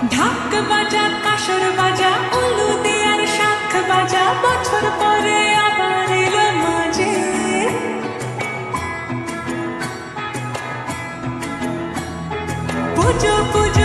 ঢাক বাজা কাসর বাজা উলু দেয়ার শাখ বাজা বছর পরে আবার এলো মাঝে পুজো পুজো